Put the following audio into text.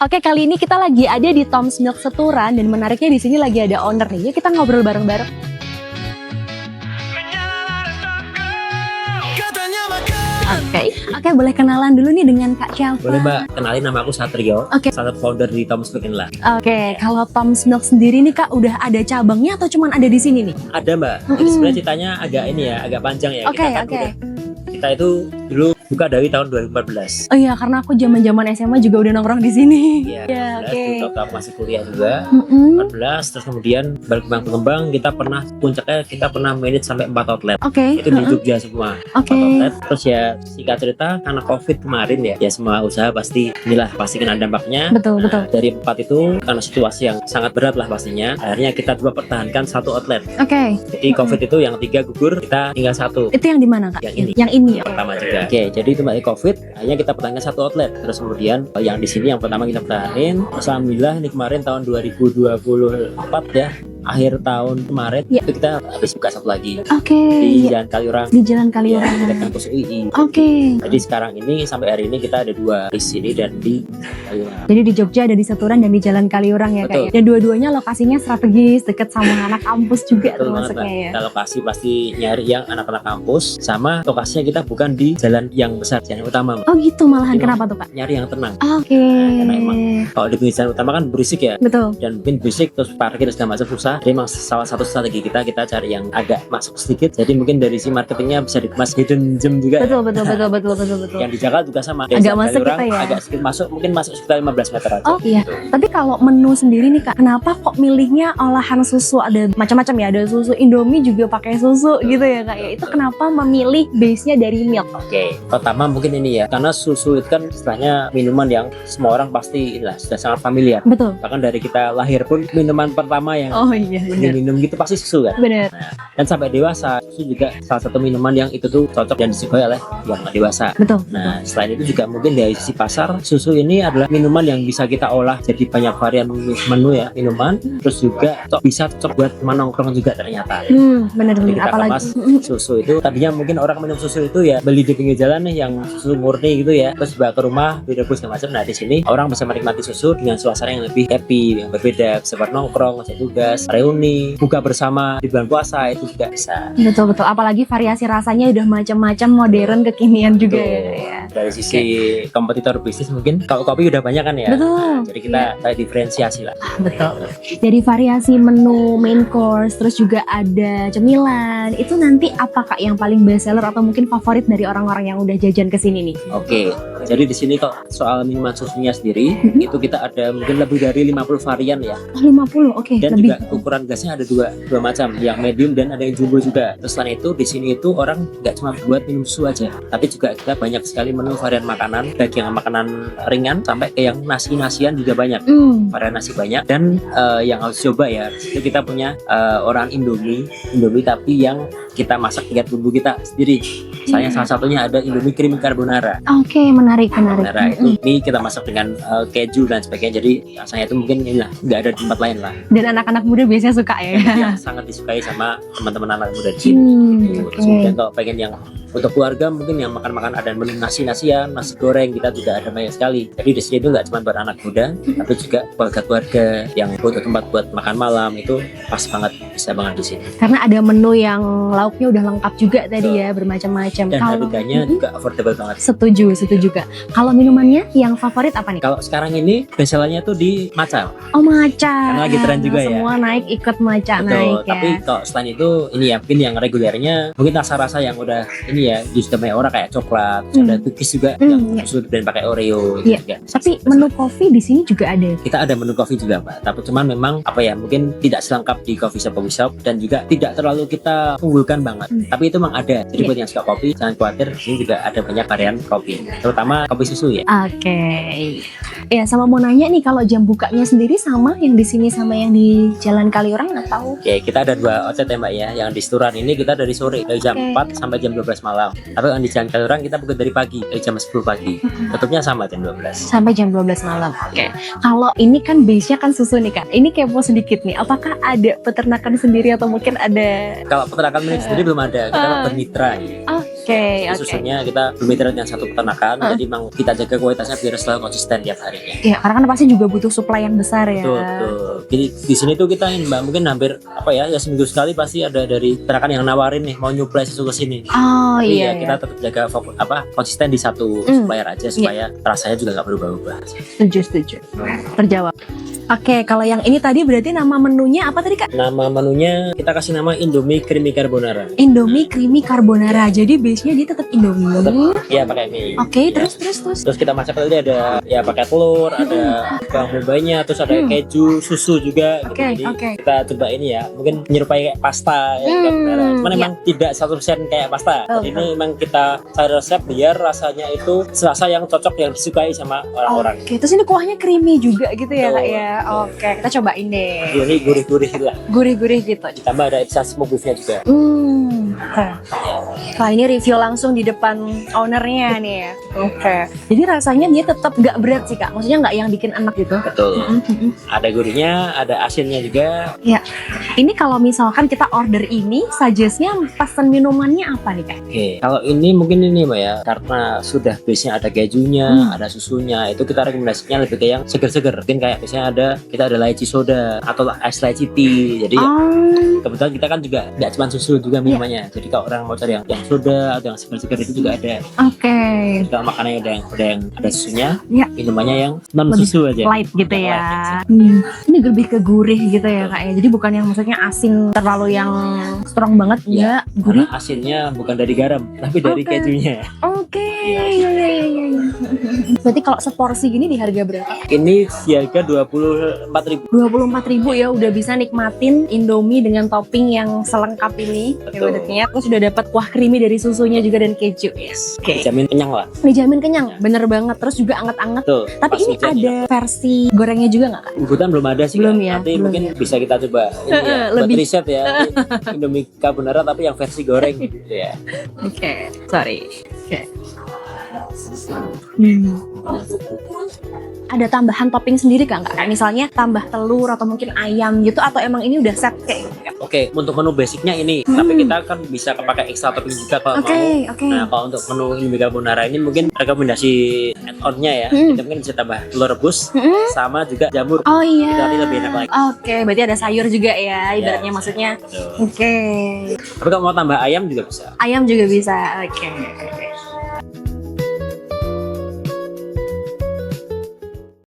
Oke, kali ini kita lagi ada di Tom's Milk Seturan dan menariknya di sini lagi ada owner nih. Yuk kita ngobrol bareng-bareng. Oke, boleh kenalan dulu nih dengan Kak siapa? Boleh Mbak, kenalin nama aku Satrio, Oke. salah satu founder di Tom's Milk lah. Oke, kalau Tom's Milk sendiri nih Kak udah ada cabangnya atau cuman ada di sini nih? Ada Mbak, jadi sebenarnya ceritanya agak ini ya, agak panjang ya. Oke. Kita itu dulu buka dari tahun 2014. Oh iya, karena aku zaman-zaman SMA juga udah nongkrong di sini. Iya, oke. dulu waktu aku masih kuliah juga. 14, terus kemudian berkembang, kita pernah puncaknya kita pernah manage sampai 4 outlet. Oke. Itu di Jogja semua. Oke. 4 outlet. Terus ya singkat cerita karena Covid kemarin ya semua usaha pasti kena dampaknya. Betul. Dari 4 itu karena situasi yang sangat berat lah pastinya. Akhirnya kita coba pertahankan 1 outlet. Oke. Jadi Covid itu yang 3 gugur, kita tinggal 1. Itu yang di mana Kak? Yang ini. Yang ini. Yang pertama juga. Oke, jadi itu mbak Covid, akhirnya kita pertahankan 1 outlet. Terus kemudian yang di sini yang pertama kita pertahanin. Alhamdulillah ini kemarin tahun 2024 ya. Akhir tahun kemarin itu kita habis buka 1 lagi Oke. di Jalan Kaliurang. Di Jalan Kaliurang. Dekat kampus UI. Oke. Jadi sekarang ini sampai hari ini kita ada 2 di sini dan di Kaliurang. Jadi di Jogja ada di Seturan dan di Jalan Kaliurang ya Kak. Betul. Dan dua-duanya lokasinya strategis, deket sama anak kampus juga Betul banget termasuknya Mbak. ya. Kita lokasi pasti nyari yang anak-anak kampus, sama lokasinya kita bukan di jalan yang besar, jalan utama Mbak. Oh gitu malahan, Jadi, kenapa tuh Kak? Nyari yang tenang. Oke. Karena emang kalau di pinggir jalan utama kan berisik ya, Betul. dan mungkin berisik terus parkir segala macam susah. Jadi memang salah satu strategi kita cari yang agak masuk sedikit. Jadi mungkin dari si marketingnya bisa dikemas hidden gem juga. Betul. Yang di Jakarta juga sama. Agak masuk Kaliurang, kita ya. agak sedikit masuk, mungkin masuk sekitar 15 meter aja. Oh iya. Tapi kalau menu sendiri nih Kak, kenapa kok milihnya olahan susu? Ada macam-macam ya, ada susu Indomie juga pakai susu gitu ya Kak ya. Itu kenapa memilih base-nya dari milk? Oke, pertama mungkin ini ya, karena susu itu kan istilahnya minuman yang semua orang pasti sudah sangat familiar. Betul. Bahkan dari kita lahir pun minuman pertama yang Oh iya benar. minum gitu pasti susu kan. Benar. Dan sampai dewasa susu juga salah satu minuman yang itu tuh cocok dan disukai oleh yang dewasa. Betul. Nah selain itu juga mungkin dari sisi pasar, susu ini adalah minuman yang bisa kita olah jadi banyak varian menu ya minuman. Terus juga bisa cocok buat nongkrong juga ternyata. Benar. Jadi kita Apalagi kemas susu itu, tadinya mungkin orang minum susu itu ya beli di pinggir jalan nih yang susu murni gitu ya, terus bawa ke rumah direbus segala macam. Nah di sini orang bisa menikmati susu dengan suasana yang lebih happy, yang berbeda, seperti nongkrong, ngajak tugas, reuni, buka bersama di bulan puasa itu juga bisa. Betul. Apalagi variasi rasanya udah macam-macam, modern, kekinian juga Betul. ya. Dari sisi kompetitor bisnis mungkin kalau kopi udah banyak kan ya. Betul. Nah, jadi kita diferensiasi lah. Betul. Dari variasi menu main course, terus juga ada cemilan. Itu nanti apa Kak yang paling best seller atau mungkin favorit dari orang-orang yang udah jajan ke sini nih? Oke, jadi di sini kok soal minuman susunya sendiri itu kita ada mungkin lebih dari 50 varian ya. Oh 50, oke. Dan Lebih. juga ukuran gelasnya ada dua macam, yang medium dan ada yang jumbo juga. Terus selain itu di sini itu orang nggak cuma buat minum susu aja, tapi juga kita banyak sekali menu varian makanan, baik yang makanan ringan sampai ke yang nasian juga banyak. Varian nasi banyak dan yang harus coba ya, itu kita punya orang Indomie tapi yang kita masak dengan bumbu kita sendiri. Misalnya salah satunya ada Indomie creamy carbonara. Oke, menarik. Carbonara itu ini kita masak dengan keju dan sebagainya. Jadi rasanya itu mungkin inilah nggak ada di tempat lain lah. Dan anak-anak muda biasanya suka ya. Yang sangat disukai sama teman-teman anak muda di sini. Oke. Dan kalau pengen yang untuk keluarga mungkin yang makan ada menu nasian, nasi goreng, kita juga ada banyak sekali. Jadi di sini itu nggak cuma buat anak muda, tapi juga keluarga yang butuh tempat buat makan malam itu pas banget, bisa banget di sini. Karena ada menu yang lauknya udah lengkap juga tadi ya, bermacam-macam. Dan harganya juga affordable banget. Setuju Kak. Kalau minumannya yang favorit apa nih? Kalau sekarang ini bestsellernya tuh di matcha. Oh matcha. Karena lagi tren juga ya. Semua naik ikut matcha. Betul, naik ya. tapi kalau selain itu ini ya mungkin yang regulernya mungkin rasa-rasa yang udah ini ya justru banyak orang kayak coklat, terus ada cookies juga yang susu dan pakai Oreo itu juga. Tapi menu kopi di sini juga ada. Kita ada menu kopi juga Pak, tapi cuman memang apa ya mungkin tidak selengkap di coffee shop dan juga tidak terlalu kita unggulkan banget. Tapi itu memang ada. Jadi buat yang suka kopi jangan khawatir, di sini juga ada banyak varian kopi, terutama kopi susu ya. Oke. Ya sama mau nanya nih kalau jam bukanya sendiri sama yang di sini sama yang di Jalan Kaliurang atau? Oke, kita ada 2 outlet ya Mbak ya. Yang di Seturan ini kita dari sore, dari jam 4 sampai jam 12 malam. Tapi yang di Jalan Kaliurang kita buka dari pagi, dari jam 10 pagi. Tutupnya sama jam 12. Sampai jam 12 malam. Oke. Kalau ini kan base-nya kan susu nih Kak. Ini kepo sedikit nih. Apakah ada peternakan sendiri atau mungkin ada? Kalau peternakan milik sendiri belum ada, kita bermitra. Oke, Jadi oke. susunya kita bermitra dengan satu peternakan, jadi memang kita jaga kualitasnya biar selalu konsisten tiap harinya. Iya, karena kan pasti juga butuh supply yang besar ya. Betul. Jadi di sini tuh kita ini Mbak mungkin hampir apa ya seminggu sekali pasti ada dari peternakan yang nawarin nih mau nyuplai susu ke sini. Oh Tapi iya, ya kita tetap jaga konsisten di satu supplier aja supaya rasanya juga nggak berubah-ubah. setuju. Terjawab. Oke, kalau yang ini tadi berarti nama menunya apa tadi Kak? Nama menunya kita kasih nama Indomie Creamy Carbonara. Indomie Creamy Carbonara. Jadi base-nya dia tetap Indomie. Iya pakai mie. Oke, Ya. terus. Terus kita masak tadi ada ya pakai telur, ada bawang bombay-nya, terus ada keju, susu juga. Gitu. Oke, Jadi oke. kita coba ini ya, mungkin menyerupai kayak pasta ya. Carbonara. Cuman memang tidak 100% kayak pasta. Jadi ini memang kita cari resep biar rasanya itu rasa yang cocok yang disukai sama orang-orang. Oke, terus ini kuahnya creamy juga gitu ya Kak Betul, ya. betul. Oke, kita cobain deh. Jadi gurih-gurih lah. Gurih-gurih gitu. Ditambah ada sesame smoke beef-nya juga. Oke. Wah, ini review langsung di depan ownernya nih ya. Oke. Jadi rasanya dia tetap nggak berat sih Kak. Maksudnya nggak yang bikin enak gitu. Betul. Ada gurihnya, ada asinnya juga. Ya. Ini kalau misalkan kita order ini, suggest-nya pesan minumannya apa nih Kak? Oke, kalau ini mungkin ini Mbak ya, karena sudah base-nya ada kejunya, ada susunya, itu kita rekomendasinya lebih ke yang seger-seger. Mungkin kayak biasanya ada lychee soda atau es lychee tea. Jadi kebetulan kita kan juga nggak cuma susu juga minumannya. Jadi kalau orang mau cari yang soda atau yang seger-seger itu juga ada. Oke. Kalau makanannya ada yang ada susunya, Ya. minumannya yang non Lebih susu aja. light gitu Yang ya. light, Ini lebih ke gurih gitu ya Kak ya. Jadi bukan yang maksudnya asin terlalu yang strong banget, Iya. enggak, gurih. Karena asinnya bukan dari garam, tapi dari Oke. kejunya. Oke. Iya. Berarti kalau seporsi gini di harga berapa? Ini di harga 24.000. 24.000 ya, udah bisa nikmatin Indomie dengan topping yang selengkap ini. Betul. Ya bedanya terus sudah dapat kuah creamy dari susunya juga dan keju. Yes. Oke. Jamin kenyang lah. Dijamin kenyang, bener banget. Terus juga anget-anget. Tuh. Tapi pas ini hujan ada ya. versi gorengnya juga nggak Kak? Kebetulan belum ada sih. Belum Kak. ya, Nanti belum mungkin ya. bisa kita coba ini ya, buat Lebih. riset ya. Indomie carbonara tapi yang versi goreng gitu ya. Oke, sorry. Oke. Ada tambahan topping sendiri kan Kak? Kayak misalnya tambah telur atau mungkin ayam gitu, atau emang ini udah set kayak gitu? Oke, untuk menu basicnya ini, tapi kita kan bisa kepakai extra topping juga kalau Oke, mau. oke. Nah, kalau untuk menu Indomie carbonara ini mungkin rekomendasi add-on-nya ya. Kita mungkin bisa tambah telur rebus sama juga jamur. Oh iya. Itu nanti lebih enak lagi. Oke, berarti ada sayur juga ya, ibaratnya Ya, maksudnya. betul. Oke. Tapi kalau mau tambah ayam juga bisa. Ayam juga bisa. Oke.